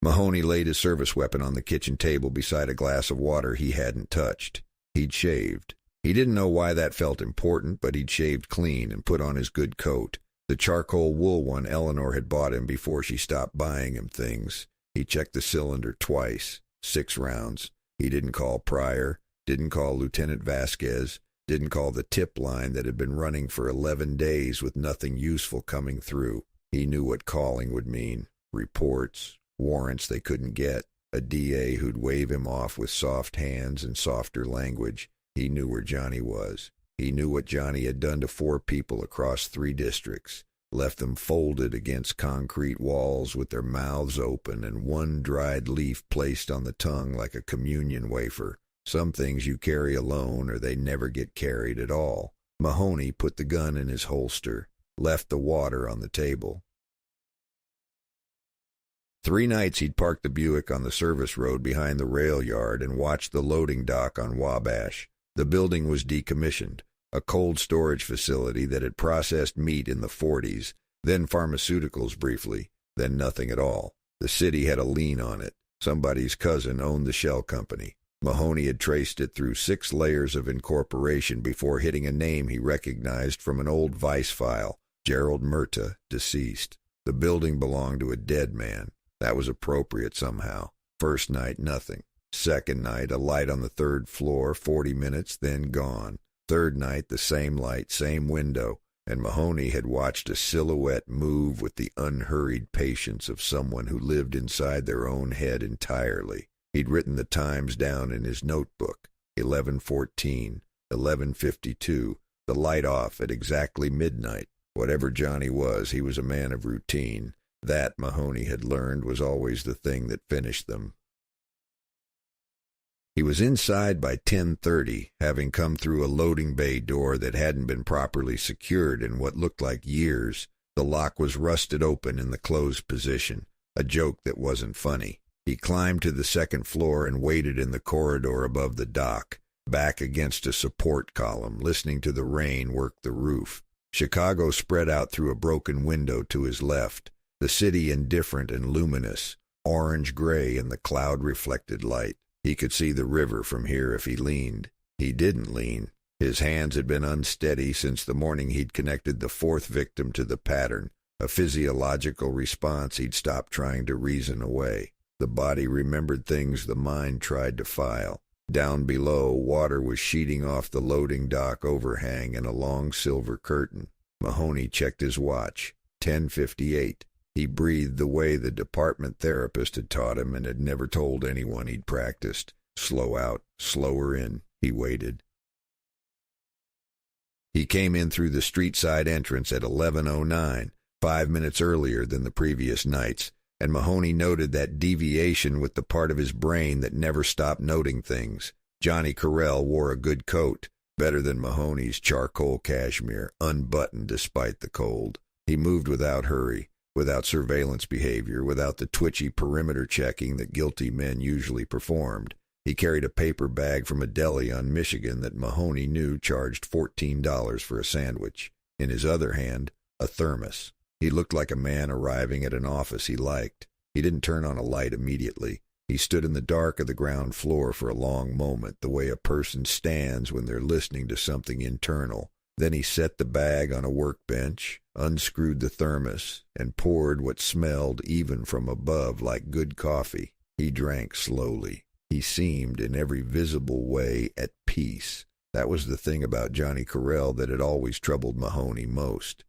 Mahoney laid his service weapon on the kitchen table beside a glass of water he hadn't touched. He'd shaved. He didn't know why that felt important, but he'd shaved clean and put on his good coat, the charcoal wool one Eleanor had bought him before she stopped buying him things. He checked the cylinder twice, 6 rounds. He didn't call Pryor, didn't call Lieutenant Vasquez, didn't call the tip line that had been running for 11 days with nothing useful coming through. He knew what calling would mean. Reports, warrants they couldn't get, a DA who'd wave him off with soft hands and softer language. He knew where Johnny was. He knew what Johnny had done to 4 people across 3 districts, left them folded against concrete walls with their mouths open and one dried leaf placed on the tongue like a communion wafer. Some things you carry alone or they never get carried at all. Mahoney put the gun in his holster, left the water on the table. 3 nights he'd parked the Buick on the service road behind the rail yard and watched the loading dock on Wabash. The building was decommissioned, a cold storage facility that had processed meat in the 40s, then pharmaceuticals briefly, then nothing at all. The city had a lien on it. Somebody's cousin owned the shell company. Mahoney had traced it through 6 layers of incorporation before hitting a name he recognized from an old Vice file, Gerald Murta, deceased. The building belonged to a dead man. That was appropriate somehow. First night, nothing. Second night, a light on the 3rd floor, 40 minutes, then gone. Third night, the same light, same window, and Mahoney had watched a silhouette move with the unhurried patience of someone who lived inside their own head entirely. He'd written the times down in his notebook. 11:14, 11:52, the light off at exactly midnight. Whatever Johnny was, he was a man of routine. That, Mahoney had learned, was always the thing that finished them. He was inside by 10:30, having come through a loading bay door that hadn't been properly secured in what looked like years. The lock was rusted open in the closed position, a joke that wasn't funny. He climbed to the 2nd floor and waited in the corridor above the dock, back against a support column, listening to the rain work the roof. Chicago spread out through a broken window to his left, the city indifferent and luminous, orange-gray in the cloud-reflected light. He could see the river from here if he leaned. He didn't lean. His hands had been unsteady since the morning he'd connected the 4th victim to the pattern, a physiological response he'd stopped trying to reason away. The body remembered things the mind tried to file. Down below, water was sheeting off the loading dock overhang in a long silver curtain. Mahoney checked his watch. 10:58. He breathed the way the department therapist had taught him and had never told anyone he'd practiced. Slow out, slower in. He waited. He came in through the street-side entrance at 11:09, 5 minutes earlier than the previous nights, and Mahoney noted that deviation with the part of his brain that never stopped noting things. Johnny Carell wore a good coat, better than Mahoney's charcoal cashmere, unbuttoned despite the cold. He moved without hurry, without surveillance behavior, without the twitchy perimeter checking that guilty men usually performed. He carried a paper bag from a deli on Michigan that Mahoney knew charged $14 for a sandwich. In his other hand, a thermos. He looked like a man arriving at an office he liked. He didn't turn on a light immediately. He stood in the dark of the ground floor for a long moment, the way a person stands when they're listening to something internal. Then he set the bag on a workbench, unscrewed the thermos, and poured what smelled, even from above, like good coffee. He drank slowly. He seemed, in every visible way, at peace. That was the thing about Johnny Carell that had always troubled Mahoney most.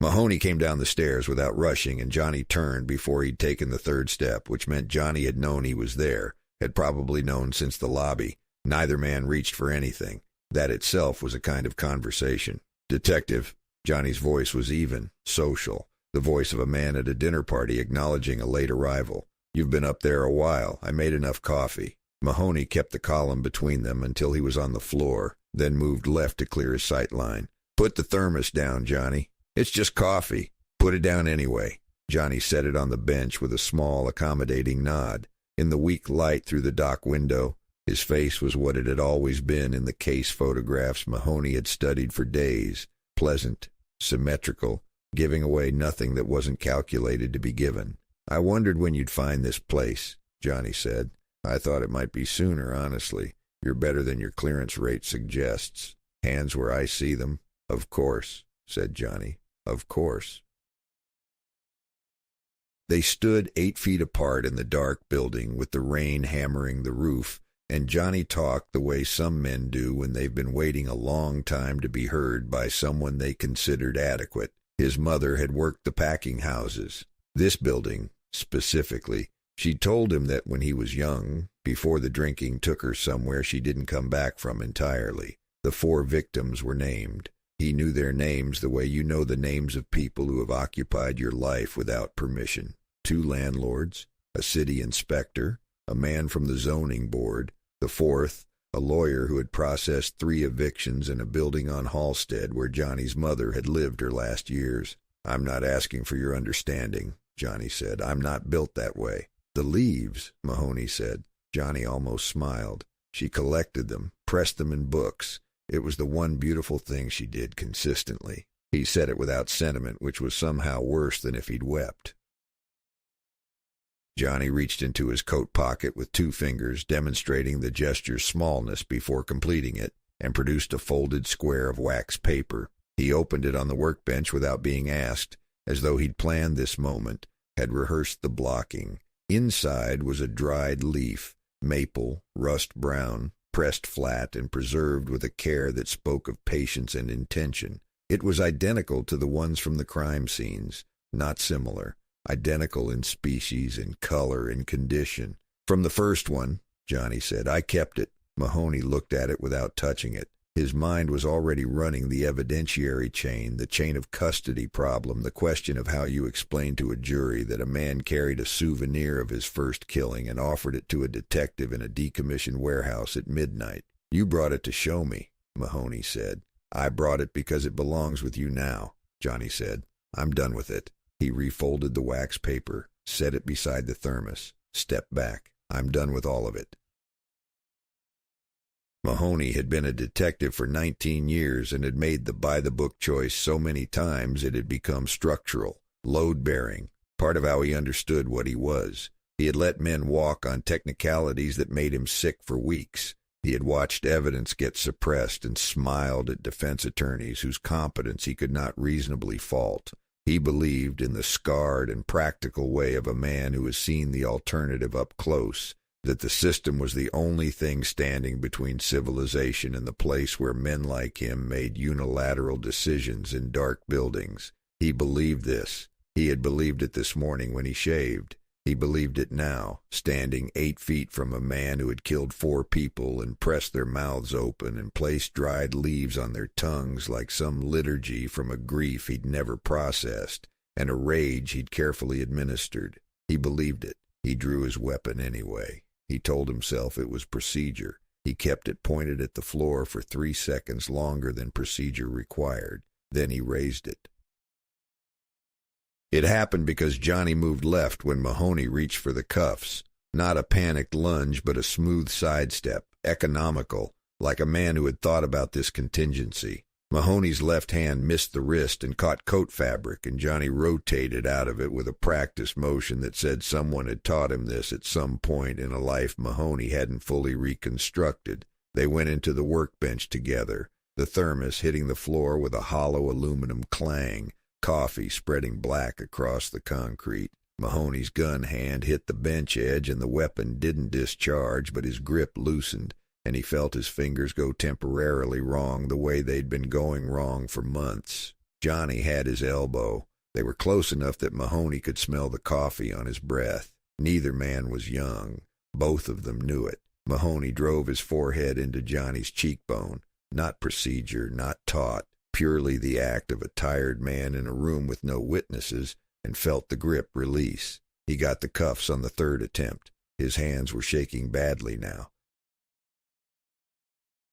Mahoney came down the stairs without rushing, and Johnny turned before he'd taken the 3rd step, which meant Johnny had known he was there, had probably known since the lobby. Neither man reached for anything. That itself was a kind of conversation. "Detective." Johnny's voice was even, social, the voice of a man at a dinner party acknowledging a late arrival. "You've been up there a while. I made enough coffee." Mahoney kept the column between them until he was on the floor, then moved left to clear his sight line. "Put the thermos down, Johnny." "It's just coffee." "Put it down anyway." Johnny set it on the bench with a small, accommodating nod. In the weak light through the dock window, his face was what it had always been in the case photographs Mahoney had studied for days, pleasant, symmetrical, giving away nothing that wasn't calculated to be given. "I wondered when you'd find this place," Johnny said. "I thought it might be sooner, honestly. You're better than your clearance rate suggests. Hands where I see them." "Of course," said Johnny. "Of course." They stood 8 feet apart in the dark building with the rain hammering the roof, and Johnny talked the way some men do when they've been waiting a long time to be heard by someone they considered adequate. His mother had worked the packing houses. This building, specifically. She'd told him that when he was young, before the drinking took her somewhere she didn't come back from entirely. The 4 victims were named. He knew their names the way you know the names of people who have occupied your life without permission. 2 landlords, a city inspector, a man from the zoning board, the 4th, a lawyer who had processed 3 evictions in a building on Halstead where Johnny's mother had lived her last years. "I'm not asking for your understanding," Johnny said. "I'm not built that way." "The leaves," Mahoney said. Johnny almost smiled. She collected them, pressed them in books. It was the one beautiful thing she did consistently. He said it without sentiment, which was somehow worse than if he'd wept. Johnny reached into his coat pocket with 2 fingers, demonstrating the gesture's smallness before completing it, and produced a folded square of wax paper. He opened it on the workbench without being asked, as though he'd planned this moment, had rehearsed the blocking. Inside was a dried leaf, maple, rust brown, pressed flat and preserved with a care that spoke of patience and intention. It was identical to the ones from the crime scenes, not similar, identical in species, in color, in condition. "From the first one," Johnny said. "I kept it." Mahoney looked at it without touching it. His mind was already running the evidentiary chain, the chain of custody problem, the question of how you explain to a jury that a man carried a souvenir of his first killing and offered it to a detective in a decommissioned warehouse at midnight. "You brought it to show me," Mahoney said. "I brought it because it belongs with you now," Johnny said. "I'm done with it." He refolded the wax paper, set it beside the thermos, stepped back. "I'm done with all of it." Mahoney had been a detective for 19 years and had made the by-the-book choice so many times it had become structural, load-bearing, part of how he understood what he was. He had let men walk on technicalities that made him sick for weeks. He had watched evidence get suppressed and smiled at defense attorneys whose competence he could not reasonably fault. He believed in the scarred and practical way of a man who has seen the alternative up close, that the system was the only thing standing between civilization and the place where men like him made unilateral decisions in dark buildings. He believed this. He had believed it this morning when he shaved. He believed it now, standing 8 feet from a man who had killed 4 people and pressed their mouths open and placed dried leaves on their tongues like some liturgy from a grief he'd never processed and a rage he'd carefully administered. He believed it. He drew his weapon anyway. He told himself it was procedure. He kept it pointed at the floor for 3 seconds longer than procedure required. Then he raised it. It happened because Johnny moved left when Mahoney reached for the cuffs. Not a panicked lunge, but a smooth sidestep, economical, like a man who had thought about this contingency. Mahoney's left hand missed the wrist and caught coat fabric, and Johnny rotated out of it with a practice motion that said someone had taught him this at some point in a life Mahoney hadn't fully reconstructed. They went into the workbench together, the thermos hitting the floor with a hollow aluminum clang, coffee spreading black across the concrete. Mahoney's gun hand hit the bench edge and the weapon didn't discharge, but his grip loosened, and he felt his fingers go temporarily wrong the way they'd been going wrong for months. Johnny had his elbow. They were close enough that Mahoney could smell the coffee on his breath. Neither man was young. Both of them knew it. Mahoney drove his forehead into Johnny's cheekbone. Not procedure, not taught, purely the act of a tired man in a room with no witnesses, and felt the grip release. He got the cuffs on the 3rd attempt. His hands were shaking badly now.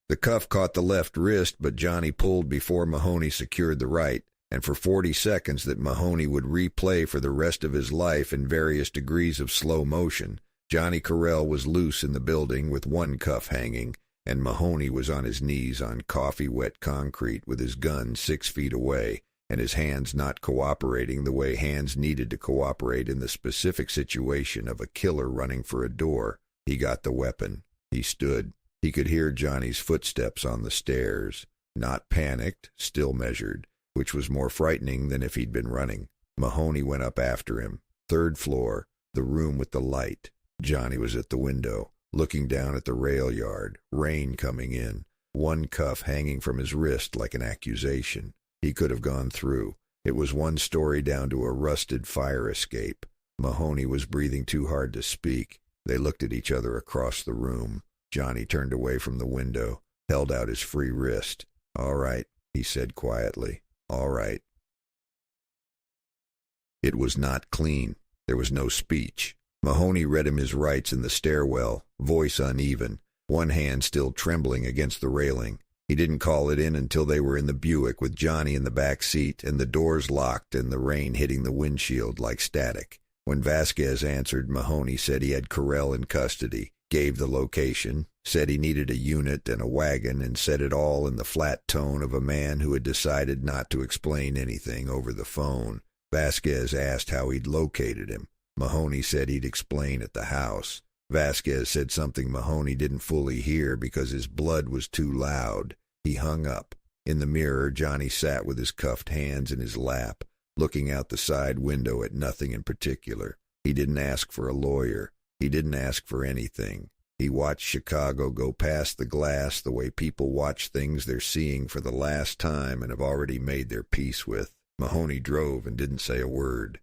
The cuff caught the left wrist, but Johnny pulled before Mahoney secured the right, and for 40 seconds that Mahoney would replay for the rest of his life in various degrees of slow motion, Johnny Carell was loose in the building with one cuff hanging, and Mahoney was on his knees on coffee-wet concrete with his gun 6 feet away, and his hands not cooperating the way hands needed to cooperate in the specific situation of a killer running for a door. He got the weapon. He stood. He could hear Johnny's footsteps on the stairs. Not panicked, still measured, which was more frightening than if he'd been running. Mahoney went up after him. Third floor, the room with the light. Johnny was at the window, looking down at the rail yard, rain coming in, one cuff hanging from his wrist like an accusation. He could have gone through. It was one story down to a rusted fire escape. Mahoney was breathing too hard to speak. They looked at each other across the room. Johnny turned away from the window, held out his free wrist. "All right," he said quietly. "All right." It was not clean. There was no speech. Mahoney read him his rights in the stairwell, voice uneven, one hand still trembling against the railing. He didn't call it in until they were in the Buick with Johnny in the back seat and the doors locked and the rain hitting the windshield like static. When Vasquez answered, Mahoney said he had Carell in custody, gave the location, said he needed a unit and a wagon, and said it all in the flat tone of a man who had decided not to explain anything over the phone. Vasquez asked how he'd located him. Mahoney said he'd explain at the house. Vasquez said something Mahoney didn't fully hear because his blood was too loud. He hung up. In the mirror, Johnny sat with his cuffed hands in his lap, looking out the side window at nothing in particular. He didn't ask for a lawyer. He didn't ask for anything. He watched Chicago go past the glass the way people watch things they're seeing for the last time and have already made their peace with. Mahoney drove and didn't say a word.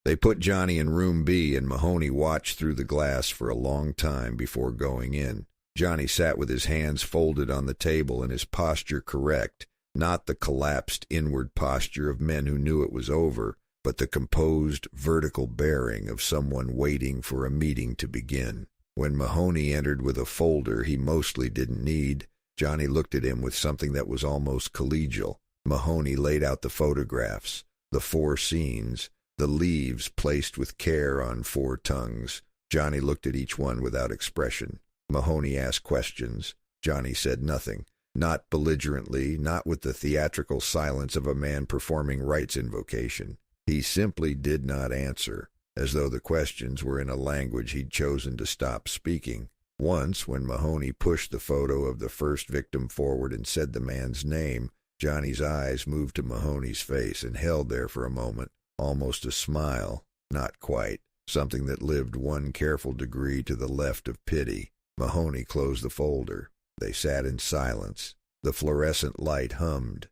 They put Johnny in room B, and Mahoney watched through the glass for a long time before going in. Johnny sat with his hands folded on the table and his posture correct, not the collapsed inward posture of men who knew it was over, but the composed vertical bearing of someone waiting for a meeting to begin. When Mahoney entered with a folder he mostly didn't need, Johnny looked at him with something that was almost collegial. Mahoney laid out the photographs, the 4 scenes, the leaves placed with care on 4 tongues. Johnny looked at each one without expression. Mahoney asked questions. Johnny said nothing, not belligerently, not with the theatrical silence of a man performing rights invocation. He simply did not answer, as though the questions were in a language he'd chosen to stop speaking. Once, when Mahoney pushed the photo of the first victim forward and said the man's name, Johnny's eyes moved to Mahoney's face and held there for a moment. Almost a smile, not quite, something that lived one careful degree to the left of pity. Mahoney closed the folder. They sat in silence. The fluorescent light hummed.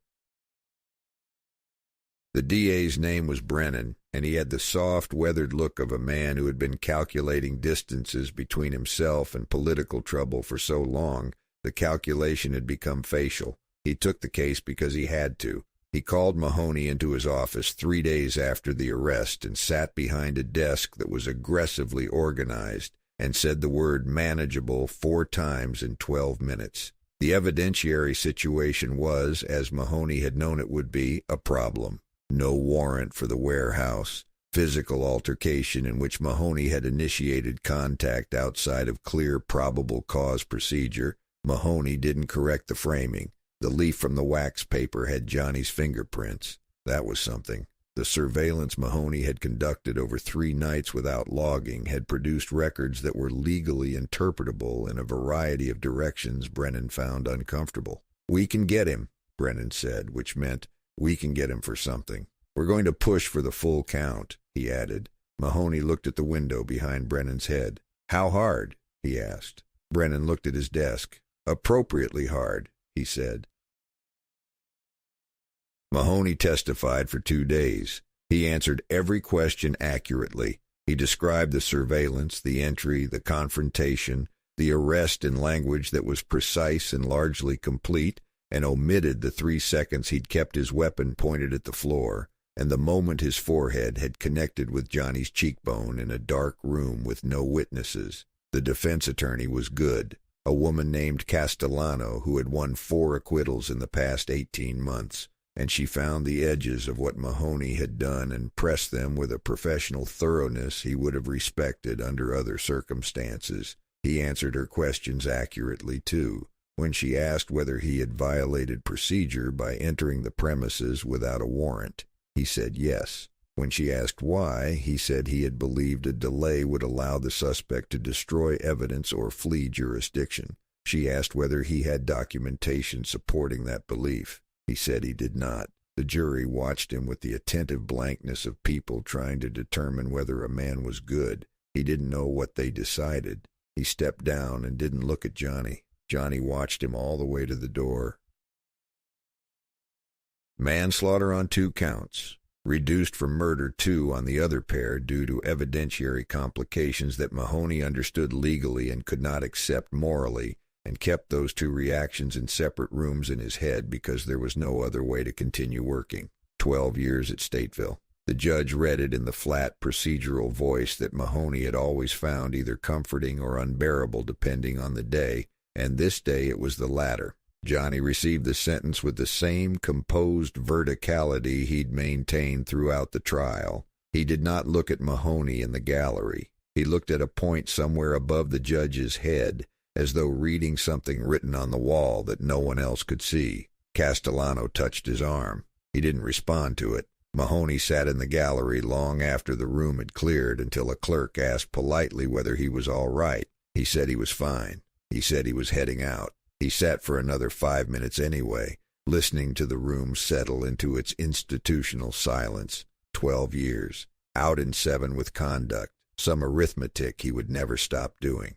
The DA's name was Brennan, and he had the soft, weathered look of a man who had been calculating distances between himself and political trouble for so long the calculation had become facial. He took the case because he had to. He called Mahoney into his office 3 days after the arrest and sat behind a desk that was aggressively organized and said the word manageable 4 times in 12 minutes. The evidentiary situation was, as Mahoney had known it would be, a problem. No warrant for the warehouse. Physical altercation in which Mahoney had initiated contact outside of clear probable cause procedure. Mahoney didn't correct the framing. The leaf from the wax paper had Johnny's fingerprints. That was something. The surveillance Mahoney had conducted over 3 nights without logging had produced records that were legally interpretable in a variety of directions Brennan found uncomfortable. "We can get him," Brennan said, which meant, "We can get him for something. We're going to push for the full count," he added. Mahoney looked at the window behind Brennan's head. "How hard?" he asked. Brennan looked at his desk. "Appropriately hard," he said. Mahoney testified for 2 days. He answered every question accurately. He described the surveillance, the entry, the confrontation, the arrest in language that was precise and largely complete, and omitted the 3 seconds he'd kept his weapon pointed at the floor, and the moment his forehead had connected with Johnny's cheekbone in a dark room with no witnesses. The defense attorney was good, a woman named Castellano who had won 4 acquittals in the past 18 months. And she found the edges of what Mahoney had done and pressed them with a professional thoroughness he would have respected under other circumstances. He answered her questions accurately, too. When she asked whether he had violated procedure by entering the premises without a warrant, he said yes. When she asked why, he said he had believed a delay would allow the suspect to destroy evidence or flee jurisdiction. She asked whether he had documentation supporting that belief. He said he did not. The jury watched him with the attentive blankness of people trying to determine whether a man was good. He didn't know what they decided. He stepped down and didn't look at Johnny. Johnny watched him all the way to the door. Manslaughter on 2 counts. Reduced from murder 2 on the other pair due to evidentiary complications that Mahoney understood legally and could not accept morally, and kept those 2 reactions in separate rooms in his head because there was no other way to continue working. 12 years at Stateville. The judge read it in the flat, procedural voice that Mahoney had always found either comforting or unbearable depending on the day, and this day it was the latter. Johnny received the sentence with the same composed verticality he'd maintained throughout the trial. He did not look at Mahoney in the gallery. He looked at a point somewhere above the judge's head, as though reading something written on the wall that no one else could see. Castellano touched his arm. He didn't respond to it. Mahoney sat in the gallery long after the room had cleared until a clerk asked politely whether he was all right. He said he was fine. He said he was heading out. He sat for another 5 minutes anyway, listening to the room settle into its institutional silence. 12 years. Out in 7 with conduct. Some arithmetic he would never stop doing.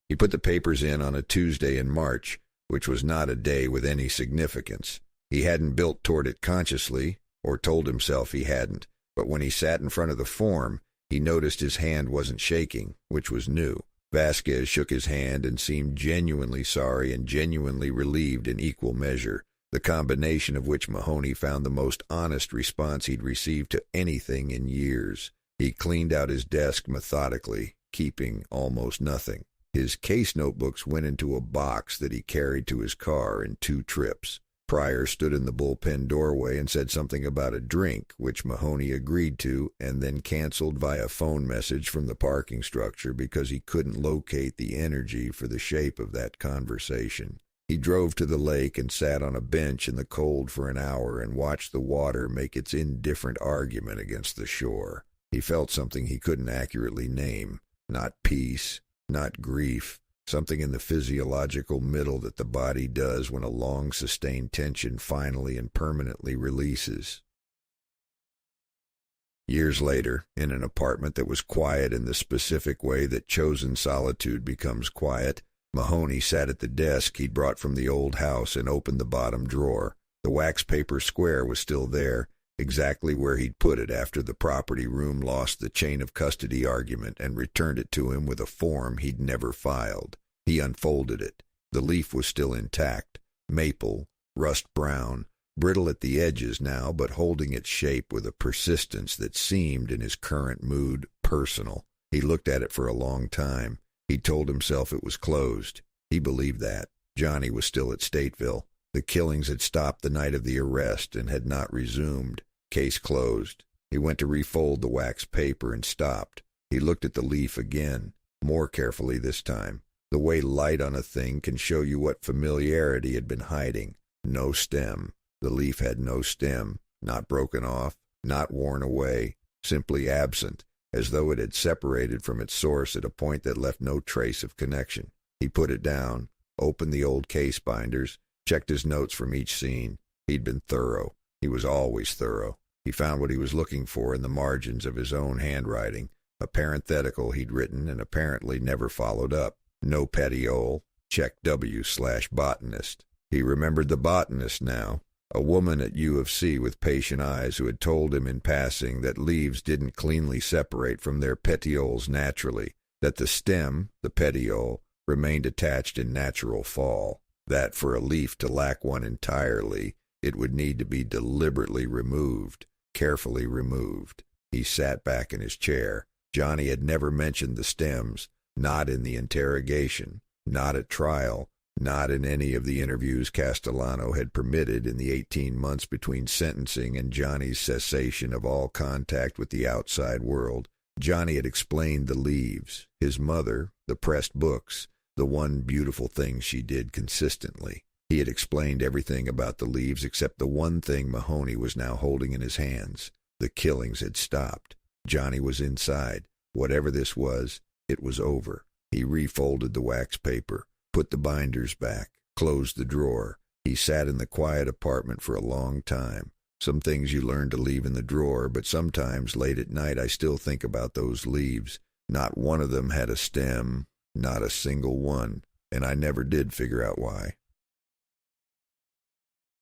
He put the papers in on a Tuesday in March, which was not a day with any significance. He hadn't built toward it consciously, or told himself he hadn't, but when he sat in front of the form, he noticed his hand wasn't shaking, which was new. Vasquez shook his hand and seemed genuinely sorry and genuinely relieved in equal measure, the combination of which Mahoney found the most honest response he'd received to anything in years. He cleaned out his desk methodically, keeping almost nothing. His case notebooks went into a box that he carried to his car in 2 trips. Pryor stood in the bullpen doorway and said something about a drink, which Mahoney agreed to and then canceled via phone message from the parking structure because he couldn't locate the energy for the shape of that conversation. He drove to the lake and sat on a bench in the cold for an hour and watched the water make its indifferent argument against the shore. He felt something he couldn't accurately name. Not peace, not grief. Something in the physiological middle that the body does when a long sustained tension finally and permanently releases. Years later, in an apartment that was quiet in the specific way that chosen solitude becomes quiet, Mahoney sat at the desk he'd brought from the old house and opened the bottom drawer. The wax paper square was still there, exactly where he'd put it after the property room lost the chain of custody argument and returned it to him with a form he'd never filed. He unfolded it. The leaf was still intact, maple, rust brown, brittle at the edges now, but holding its shape with a persistence that seemed, in his current mood, personal. He looked at it for a long time. He told himself it was closed. He believed that. Johnny was still at Stateville. The killings had stopped the night of the arrest and had not resumed. Case closed. He went to refold the wax paper and stopped. He looked at the leaf again, more carefully this time. The way light on a thing can show you what familiarity had been hiding. No stem. The leaf had no stem, not broken off, not worn away, simply absent, as though it had separated from its source at a point that left no trace of connection. He put it down, opened the old case binders, checked his notes from each scene. He'd been thorough. He was always thorough. He found what he was looking for in the margins of his own handwriting, a parenthetical he'd written and apparently never followed up. No petiole. Check W/botanist. He remembered the botanist now, a woman at U of C with patient eyes who had told him in passing that leaves didn't cleanly separate from their petioles naturally, that the stem, the petiole, remained attached in natural fall, that for a leaf to lack one entirely, it would need to be deliberately removed, carefully removed. He sat back in his chair. Johnny had never mentioned the stems, not in the interrogation, not at trial, not in any of the interviews Castellano had permitted in the 18 months between sentencing and Johnny's cessation of all contact with the outside world. Johnny had explained the leaves, his mother, the pressed books, The one beautiful thing she did consistently. He had explained everything about the leaves except the one thing Mahoney was now holding in his hands. The killings had stopped. Johnny was inside. Whatever this was, it was over. He refolded the wax paper, put the binders back, closed the drawer. He sat in the quiet apartment for a long time. Some things you learn to leave in the drawer, but sometimes late at night I still think about those leaves. Not one of them had a stem, not a single one, and I never did figure out why.